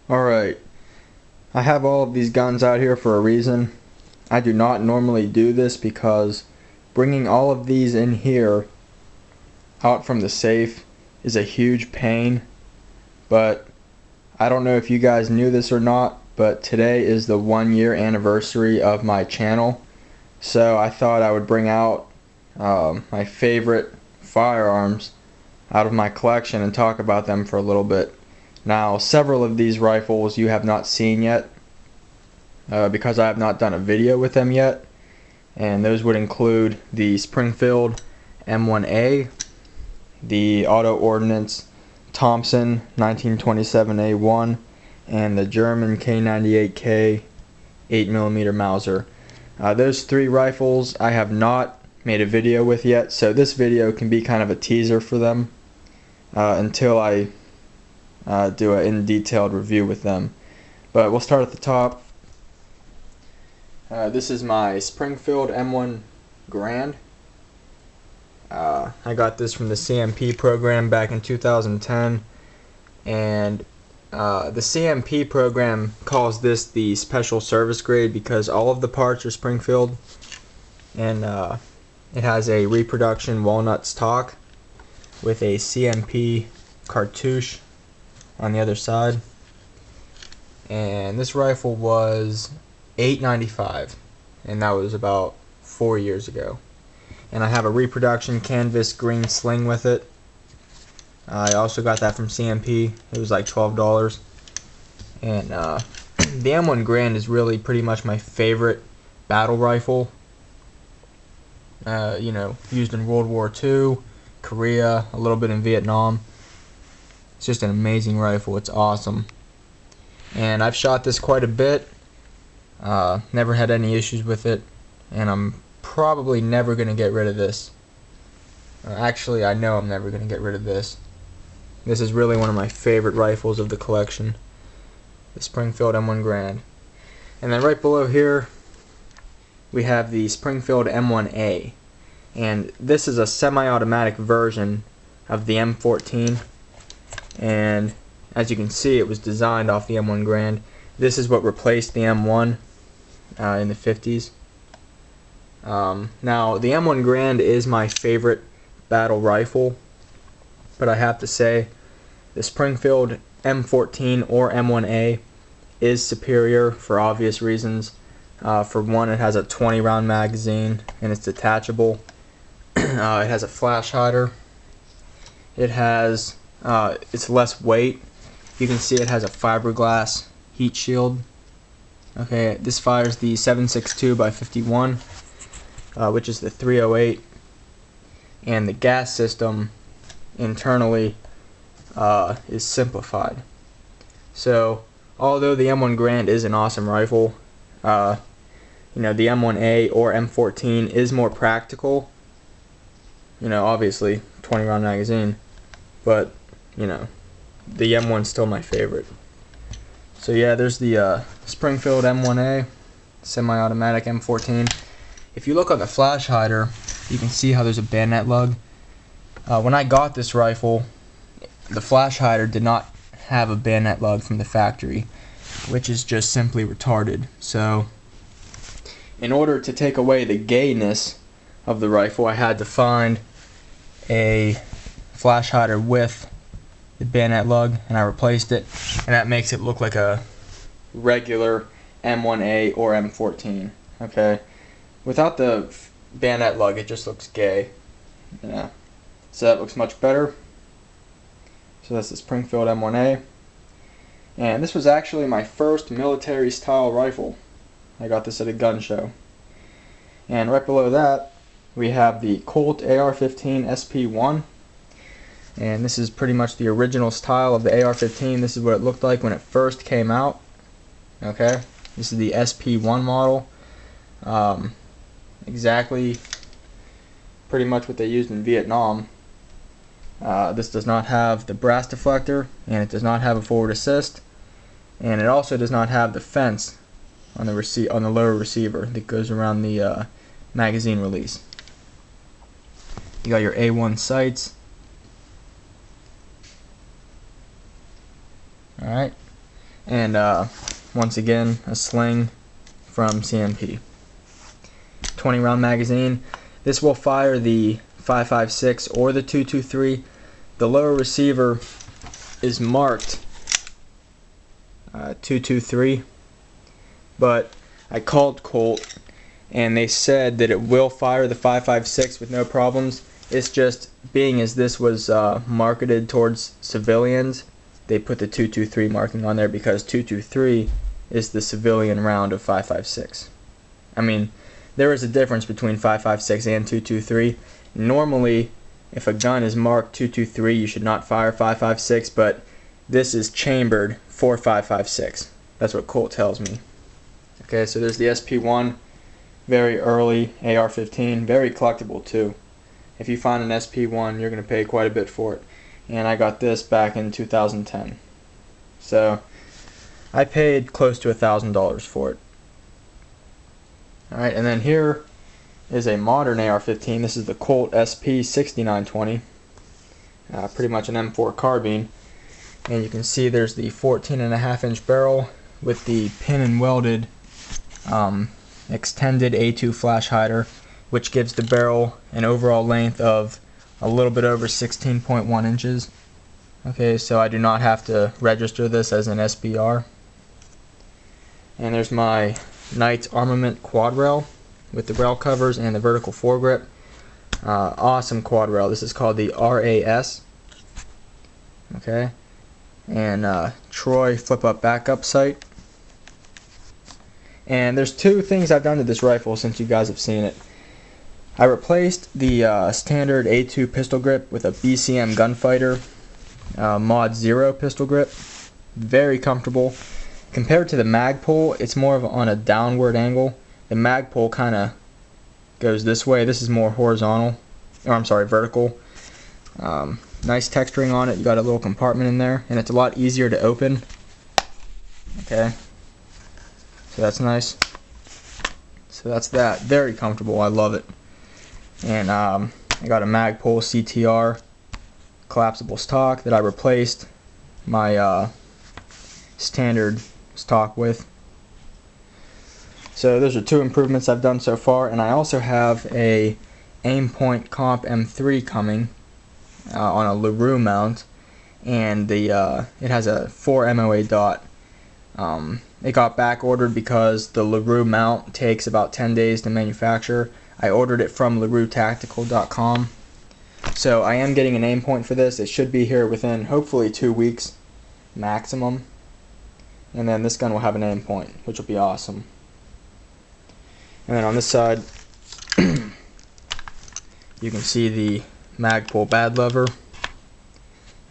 Alright, I have all of these guns out here for a reason. I do not normally do this because bringing all of these in here out from the safe is a huge pain, but I don't know if you guys knew this or not, but today is the 1-year anniversary of my channel, so I thought I would bring out my favorite firearms out of my collection and talk about them for a little bit. Now, several of these rifles you have not seen yet because I have not done a video with them yet, and those would include the Springfield M1A, the Ordnance Thompson 1927A1, and the German K98K 8mm Mauser. Those three rifles I have not made a video with yet, so this video can be kind of a teaser for them until I do an in-detailed review with them. But we'll start at the top. This is my Springfield M1 Garand. I got this from the CMP program back in 2010, and the CMP program calls this the special service grade because all of the parts are Springfield, and it has a reproduction walnut stock with a CMP cartouche on the other side, and this rifle was $8.95, and that was about 4 years ago. And I have a reproduction canvas green sling with it. I also got that from CMP. It was like $12. And the M1 Garand is really pretty much my favorite battle rifle. You know, used in World War II, Korea, a little bit in Vietnam. It's just an amazing rifle. It's awesome. And I've shot this quite a bit. Never had any issues with it. And I'm probably never going to get rid of this. Actually, I know I'm never going to get rid of this. This is really one of my favorite rifles of the collection. The Springfield M1 Garand. And then right below here, we have the Springfield M1A. And this is a semi-automatic version of the M14. And as you can see, it was designed off the M1 Garand. This is what replaced the M1 in the 50s. Now, the M1 Garand is my favorite battle rifle, but I have to say the Springfield M14 or M1A is superior for obvious reasons. For one, it has a 20-round magazine and it's detachable. It has a flash hider. It has it's less weight. You can see it has a fiberglass heat shield. Okay, this fires the 7.62 by 51, which is the 308, and the gas system internally is simplified. So, although the M1 Garand is an awesome rifle, you know, the M1A or M14 is more practical. You know, obviously 20-round magazine, but you know, the M1's still my favorite. So yeah, there's the Springfield M1A, semi-automatic M14. If you look on the flash hider, you can see how there's a bayonet lug. When I got this rifle, the flash hider did not have a bayonet lug from the factory, which is just simply retarded. So, in order to take away the gayness of the rifle, I had to find a flash hider with the bayonet lug, and I replaced it, and that makes it look like a regular M1A or M14. Okay, without the bayonet lug, it just looks gay. Yeah, so that looks much better. So that's the Springfield M1A, and this was actually my first military style rifle. I got this at a gun show. And right below that, we have the Colt AR-15 SP1. And this is pretty much the original style of the AR-15. This is what it looked like when it first came out. Okay, this is the SP1 model. Exactly, pretty much what they used in Vietnam. This does not have the brass deflector, and it does not have a forward assist, and it also does not have the fence on the lower receiver that goes around the magazine release. You got your A1 sights. Alright, And once again, a sling from CMP. 20 round magazine. This will fire the 5.56 or the 223. The lower receiver is marked 223, but I called Colt and they said that it will fire the 5.56 with no problems. It's just, being as this was marketed towards civilians, they put the 223 marking on there because 223 is the civilian round of 5.56. I mean, there is a difference between 5.56 and 223. Normally, if a gun is marked 223, you should not fire 5.56, but this is chambered for 5.56. That's what Colt tells me. Okay, so there's the SP1, very early AR-15, very collectible too. If you find an SP1, you're going to pay quite a bit for it. And I got this back in 2010. So I paid close to $1,000 for it. Alright, and then here is a modern AR-15. This is the Colt SP1 pretty much an M4 carbine. And you can see there's the 14.5-inch barrel with the pin and welded extended A2 flash hider, which gives the barrel an overall length of a little bit over 16.1 inches. Okay, so I do not have to register this as an SBR. And there's my Knight's Armament quad rail with the rail covers and the vertical foregrip. Awesome quad rail. This is called the RAS. Okay, and Troy flip-up backup sight. And there's two things I've done to this rifle since you guys have seen it. I replaced the standard A2 pistol grip with a BCM Gunfighter Mod 0 pistol grip. Very comfortable. Compared to the Magpul, it's more of on a downward angle. The Magpul kind of goes this way. This is more horizontal, or I'm sorry, vertical. Nice texturing on it. You got a little compartment in there, and it's a lot easier to open. Okay, so that's nice. So that's that. Very comfortable. I love it. And I got a Magpul CTR collapsible stock that I replaced my standard stock with. So those are two improvements I've done so far, and I also have a Aimpoint Comp M3 coming on a LaRue mount, and it has a 4 MOA dot. It got back ordered because the LaRue mount takes about 10 days to manufacture. I ordered it from LaRueTactical.com. So I am getting an Aimpoint for this. It should be here within hopefully 2 weeks maximum. And then this gun will have an Aimpoint, which will be awesome. And then on this side, you can see the Magpul bad lever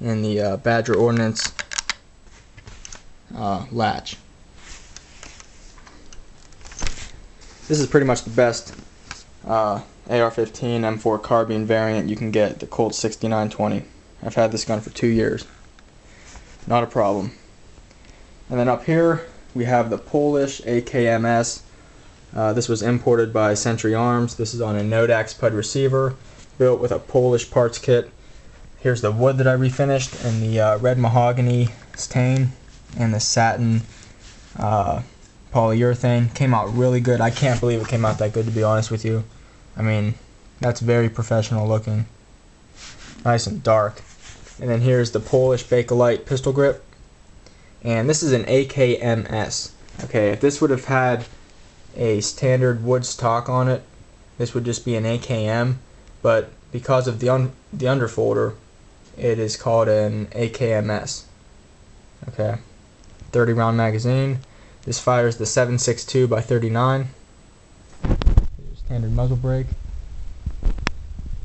and the Badger Ordnance latch. This is pretty much the best AR-15 M4 carbine variant you can get, the Colt 6920. I've had this gun for 2 years. Not a problem. And then up here we have the Polish AKMS. This was imported by Century Arms. This is on a Nodax PUD receiver, built with a Polish parts kit. Here's the wood that I refinished, and the red mahogany stain, and the satin polyurethane. Came out really good. I can't believe it came out that good, to be honest with you. I mean, that's very professional looking. Nice and dark. And then here's the Polish Bakelite pistol grip. And this is an AKMS. Okay, if this would have had a standard wood stock on it, this would just be an AKM, but because of the underfolder, it is called an AKMS. Okay, 30 round magazine. This fires the 7.62 by 39. Standard muzzle brake.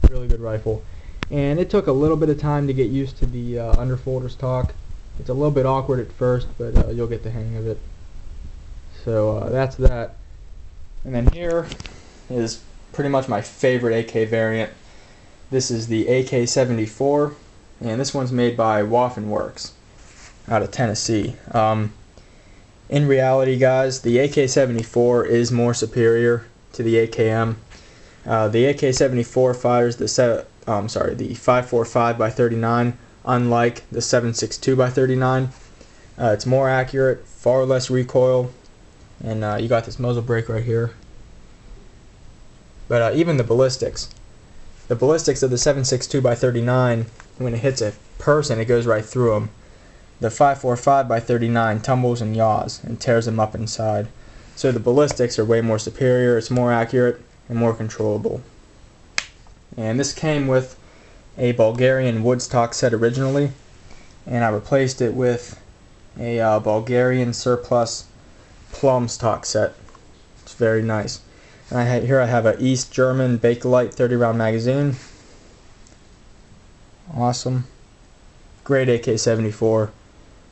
Really good rifle. And it took a little bit of time to get used to the underfolder stock. It's a little bit awkward at first, but you'll get the hang of it. So that's that. And then here is pretty much my favorite AK variant. This is the AK-74, and this one's made by Waffenworks out of Tennessee. In reality, guys, the AK-74 is more superior to the AKM. The AK-74 fires the 5.45 by 39, unlike the 7.62 by 39. It's more accurate, far less recoil, and you got this muzzle brake right here. But even the ballistics of the 7.62x39, when it hits a person, it goes right through them. The 5.45x39 tumbles and yaws and tears them up inside. So the ballistics are way more superior, it's more accurate, and more controllable. And this came with a Bulgarian wood stock set originally, and I replaced it with a Bulgarian surplus plum stock set. It's very nice. And here I have an East German Bakelite 30 round magazine. Awesome. Great AK-74.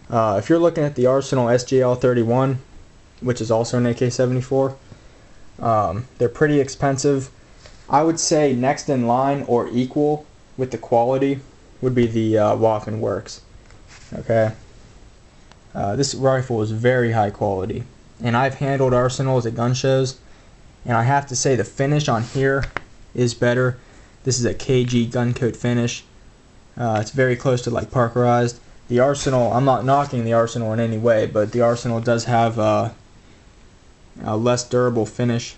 If you're looking at the Arsenal SGL-31, which is also an AK-74, they're pretty expensive. I would say next in line or equal with the quality would be the Waffenworks. Okay. This rifle is very high quality, and I've handled Arsenals at gun shows, and I have to say the finish on here is better. This is a KG gun coat finish. It's very close to like Parkerized. The Arsenal, I'm not knocking the Arsenal in any way, but the Arsenal does have a less durable finish.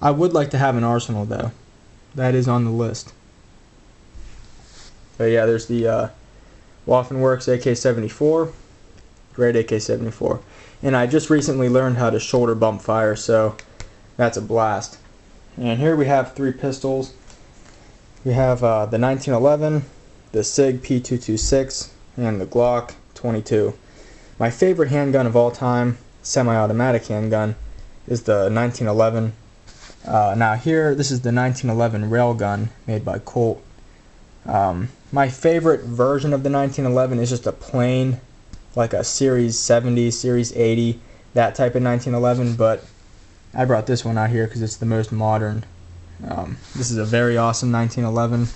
I would like to have an Arsenal though. That is on the list. But yeah, there's the Waffenworks AK-74. Great AK-74. And I just recently learned how to shoulder bump fire, so that's a blast. And here we have three pistols. We have the 1911, the SIG P226, and the Glock 22. My favorite handgun of all time, semi-automatic handgun, is the 1911. Now here, this is the 1911 railgun made by Colt. My favorite version of the 1911 is just a plain, like a Series 70, Series 80, that type of 1911, but I brought this one out here because it's the most modern. This is a very awesome 1911,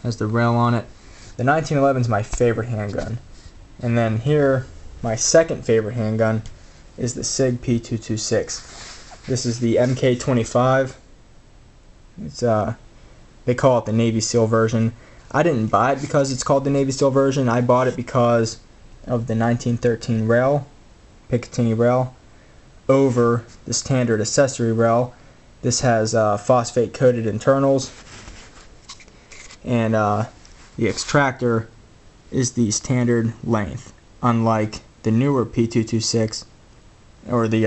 has the rail on it. The 1911 is my favorite handgun. And then here, my second favorite handgun is the SIG P226. This is the MK25. It's they call it the Navy SEAL version. I didn't buy it because it's called the Navy SEAL version. I bought it because of the 1913 rail, Picatinny rail, over the standard accessory rail. This has phosphate coated internals, and the extractor is the standard length, unlike the newer P226 or the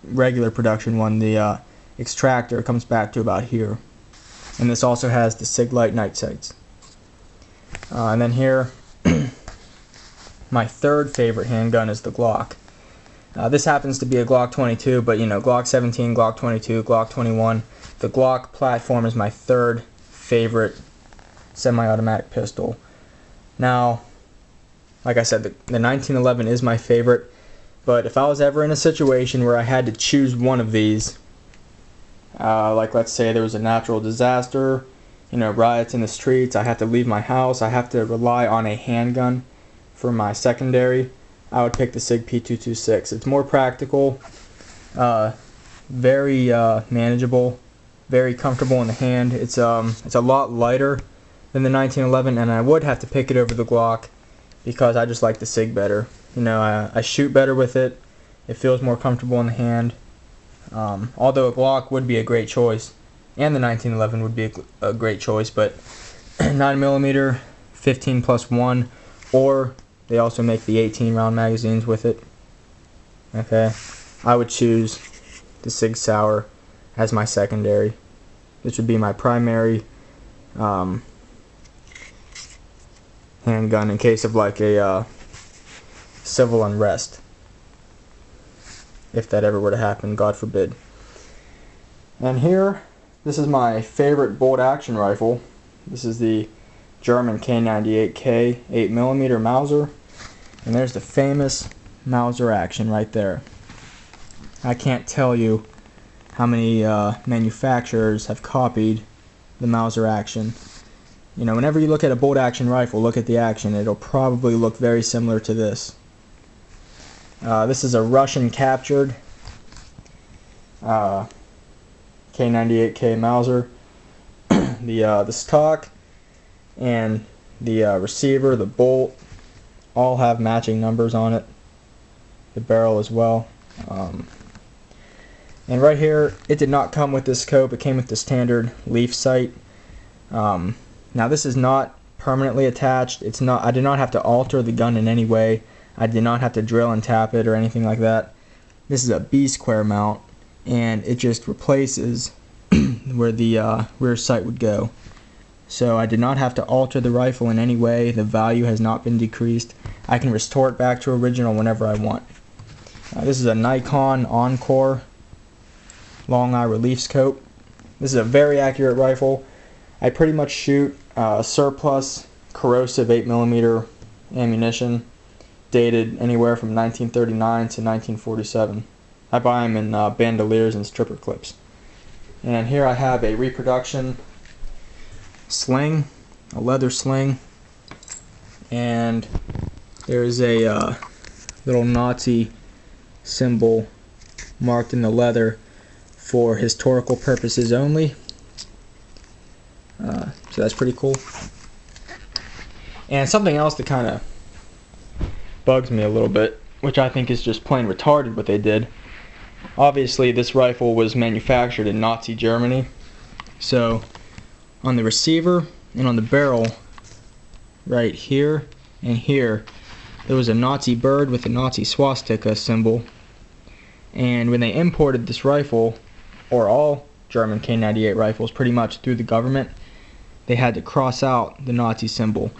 regular production one. The extractor comes back to about here, and this also has the SIG Light night sights. And then here, my third favorite handgun is the Glock. This happens to be a Glock 22, but you know, Glock 17, Glock 22, Glock 21. The Glock platform is my third favorite semi-automatic pistol. Now, like I said, the 1911 is my favorite, but if I was ever in a situation where I had to choose one of these, like let's say there was a natural disaster, you know, riots in the streets, I have to leave my house, I have to rely on a handgun for my secondary, I would pick the SIG P226. It's more practical, very manageable, very comfortable in the hand. It's a lot lighter than the 1911, and I would have to pick it over the Glock because I just like the SIG better. You know, I shoot better with it. It feels more comfortable in the hand. Although a Glock would be a great choice, and the 1911 would be a great choice, but 9mm, 15+1, or they also make the 18 round magazines with it. Okay, I would choose the SIG Sauer as my secondary. This would be my primary handgun in case of like a civil unrest, if that ever were to happen, God forbid. And here, this is my favorite bolt action rifle. This is the German K98K 8mm Mauser, and there's the famous Mauser action right there. I can't tell you how many manufacturers have copied the Mauser action. You know, whenever you look at a bolt action rifle, look at the action. It'll probably look very similar to this. This is a Russian captured K98K Mauser. The stock and the receiver, the bolt, all have matching numbers on it, the barrel as well. And right here, it did not come with this scope. It came with the standard leaf sight. Now this is not permanently attached. It's not. I did not have to alter the gun in any way. I did not have to drill and tap it or anything like that. This is a B-square mount, and it just replaces where the rear sight would go. So I did not have to alter the rifle in any way. The value has not been decreased. I can restore it back to original whenever I want. This is a Nikon Encore long eye relief scope. This is a very accurate rifle. I pretty much shoot surplus corrosive 8mm ammunition dated anywhere from 1939 to 1947. I buy them in bandoliers and stripper clips. And here I have a reproduction sling, a leather sling, and there's a little Nazi symbol marked in the leather for historical purposes only. So that's pretty cool. And something else that kind of bugs me a little bit, which I think is just plain retarded what they did. Obviously this rifle was manufactured in Nazi Germany, so on the receiver and on the barrel right here and here there was a Nazi bird with a Nazi swastika symbol, and when they imported this rifle, or all German K98 rifles pretty much through the government, they had to cross out the Nazi symbol.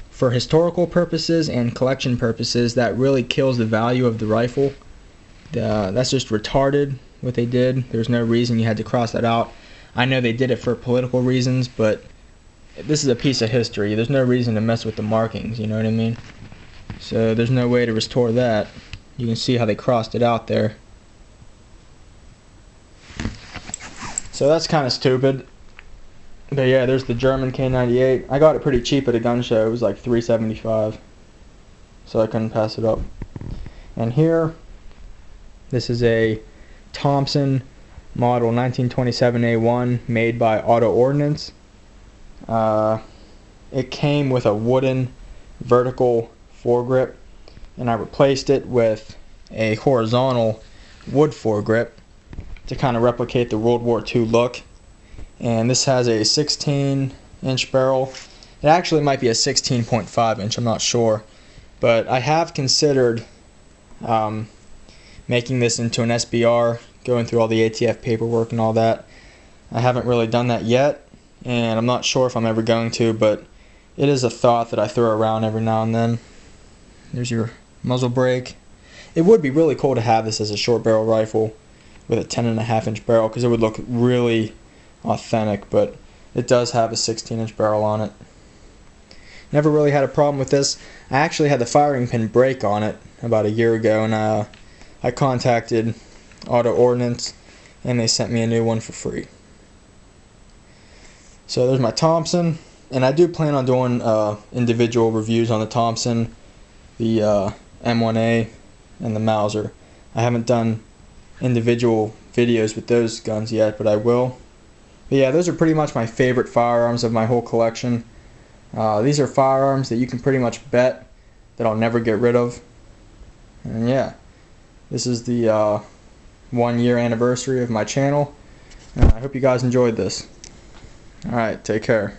For historical purposes and collection purposes, that really kills the value of the rifle. That's just retarded what they did. There's no reason you had to cross that out. I know they did it for political reasons, but this is a piece of history. There's no reason to mess with the markings, you know what I mean? So there's no way to restore that. You can see how they crossed it out there. So that's kind of stupid. But yeah, there's the German K98. I got it pretty cheap at a gun show. It was like $375. So I couldn't pass it up. And here, this is a Thompson model 1927 A1 made by Ordnance. It came with a wooden vertical foregrip, and I replaced it with a horizontal wood foregrip to kind of replicate the World War II look. And this has a 16-inch barrel. It actually might be a 16.5 inch, I'm not sure, but I have considered making this into an SBR, going through all the ATF paperwork and all that. I haven't really done that yet, and I'm not sure if I'm ever going to, but it is a thought that I throw around every now and then. There's your muzzle brake. It would be really cool to have this as a short barrel rifle with a 10.5 inch barrel, because it would look really authentic, but it does have a 16-inch barrel on it. Never really had a problem with this. I actually had the firing pin break on it about a year ago, and I contacted Ordnance, and they sent me a new one for free. So there's my Thompson, and I do plan on doing individual reviews on the Thompson, the M1A, and the Mauser. I haven't done individual videos with those guns yet, but I will. But yeah, those are pretty much my favorite firearms of my whole collection. These are firearms that you can pretty much bet that I'll never get rid of. And yeah, this is the 1 year anniversary of my channel. I hope you guys enjoyed this. Alright, take care.